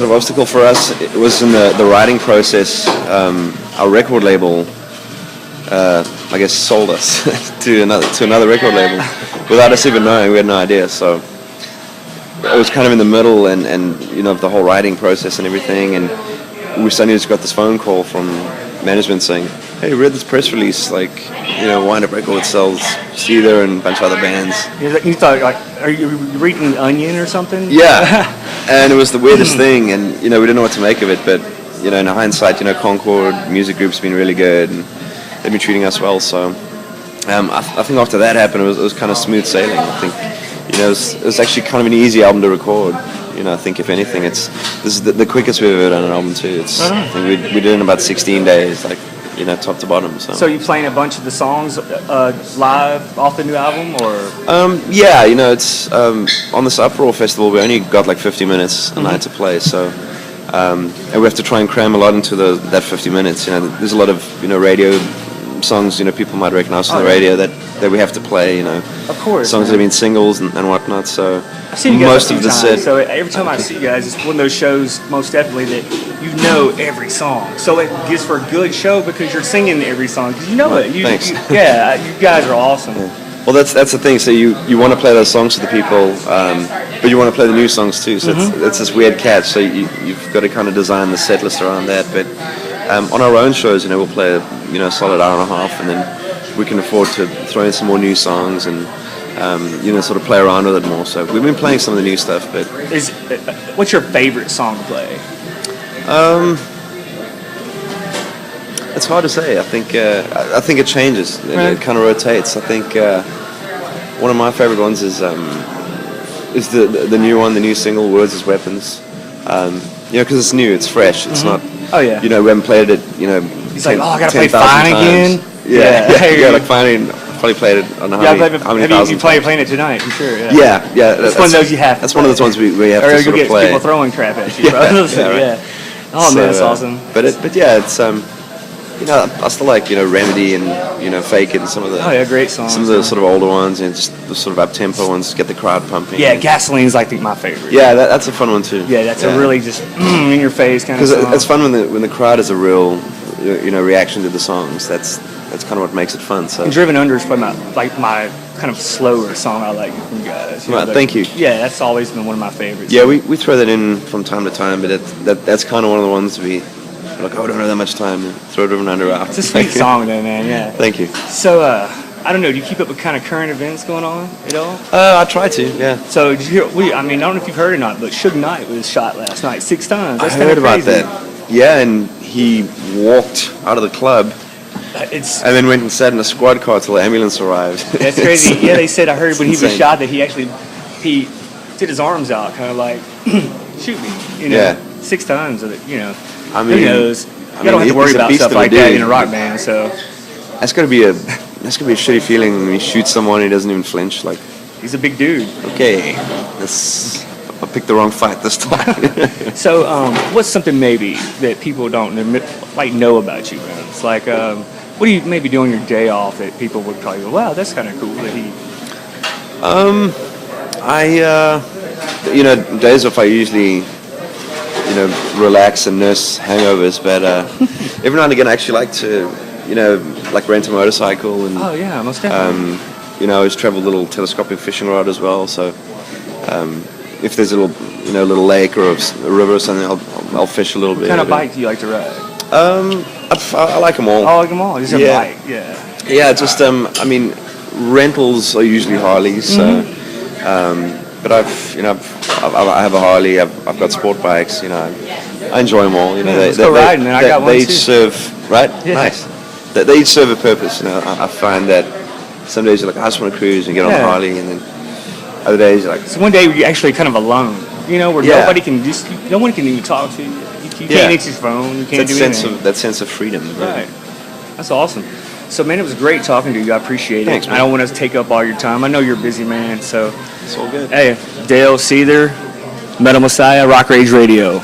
sort of obstacle for us it was in the writing process. Our record label, I guess, sold us to another record label without us even knowing. We had no idea. So it was kind of in the middle, and the whole writing process and everything. And we suddenly just got this phone call from management saying, "Hey, we read this press release. Wind Up Records sells Seether and a bunch of other bands." You thought, like, are you reading The Onion or something? Yeah, and it was the weirdest thing, and we didn't know what to make of it. But in hindsight, Concord Music Group's been really good, and they've been treating us well. So I think after that happened, it was kind of smooth sailing. I think it was actually kind of an easy album to record. I think if anything, this is the quickest we've ever done an album too. I think we did it in about 16 days, top to bottom. So you playing a bunch of the songs live off the new album, or? It's on this Uproar festival. We only got like 50 minutes a night to play, so and we have to try and cram a lot into that 50 minutes. There's a lot of radio songs people might recognize on the radio that we have to play. Of course, songs that have been singles and whatnot. So I've seen you guys most of the set. So every time I see you guys, it's one of those shows, most definitely, that every song. So it gives for a good show because you're singing every song because it. Thanks. You guys are awesome. Yeah. Well, that's the thing. So you want to play those songs for the people, but you want to play the new songs too. So it's this weird catch. So you've got to kind of design the set list around that. But on our own shows, we'll play a solid hour and a half, and then we can afford to throw in some more new songs and sort of play around with it more. So we've been playing some of the new stuff. But what's your favorite song to play? It's hard to say. I think it changes. It kind of rotates. I think one of my favorite ones is the new one, the new single, "Words as Weapons." Because it's new, it's fresh. It's not. Oh yeah. We haven't played it. He's like, I gotta play Fine again. Yeah. Like Fine. Probably played it. I don't know how many thousand times. Playing it tonight, I'm sure. Yeah. That's one of those you have. That's one of those ones we have to sort of play. Or people throwing crap at you. Yeah. Oh man, that's awesome. But it's I still like Remedy and Fake It and some of the great songs. Some of the sort of older ones and just the sort of up tempo ones get the crowd pumping. Yeah, Gasoline's my favorite. Yeah, that's a fun one too. Yeah, that's a really just in your face kind of song. Because it's fun when the crowd is a real reaction to the songs. That's kind of what makes it fun. So Driven Under is probably my kind of slower song I like from you guys. Right, thank you. Yeah, that's always been one of my favorites. Yeah, we throw that in from time to time, but that's kind of one of the ones we. Like, we don't have that much time to throw Driven Under out. It's a sweet song, though, man. Yeah. Thank you. So, I don't know. Do you keep up with kind of current events going on at all? I try to. Yeah. So, did you hear? I don't know if you've heard or not, but Suge Knight was shot last night 6 times. That's I heard about that. Yeah, and he walked out of the club. And then went and sat in a squad car till the ambulance arrived. That's crazy. Yeah, they said I heard when he was shot that he did his arms out, kind of like shoot me. Yeah. 6 times. I mean, who knows? You don't have to worry about stuff like that in a rock band. So that's gonna be a shitty feeling when you shoot someone and he doesn't even flinch. Like, he's a big dude. Okay, I picked the wrong fight this time. So, what's something maybe that people don't know about you, man? It's like, what do you maybe do on your day off that people would probably go, wow, that's kind of cool that he. Days off I usually. Relax and nurse hangovers, but every now and again I actually like to, rent a motorcycle and. Oh yeah, most definitely. I always travel a little telescopic fishing rod as well. So, if there's a little lake or a river or something, I'll fish a little bit. What kind of bike do you like to ride? I like them all. I like them all. Just a bike, yeah. Yeah, just rentals are usually Harleys. So, but I have a Harley. I've got sport bikes. I enjoy them all. Let's go riding, man. I got one too. They each serve nice. They each serve a purpose. I find that some days you're like, I just want to cruise and get on the Harley, and then other days you're like. So one day you're actually kind of alone. Where nobody can no one can even talk to you. You can't answer your phone. You can't do anything. That sense of freedom. Right. That's awesome. So, man, it was great talking to you. I appreciate it. Thanks, man. I don't want to take up all your time. I know you're a busy man, so. It's all good. Hey, Dale Seether, Metal Messiah, Rock Rage Radio.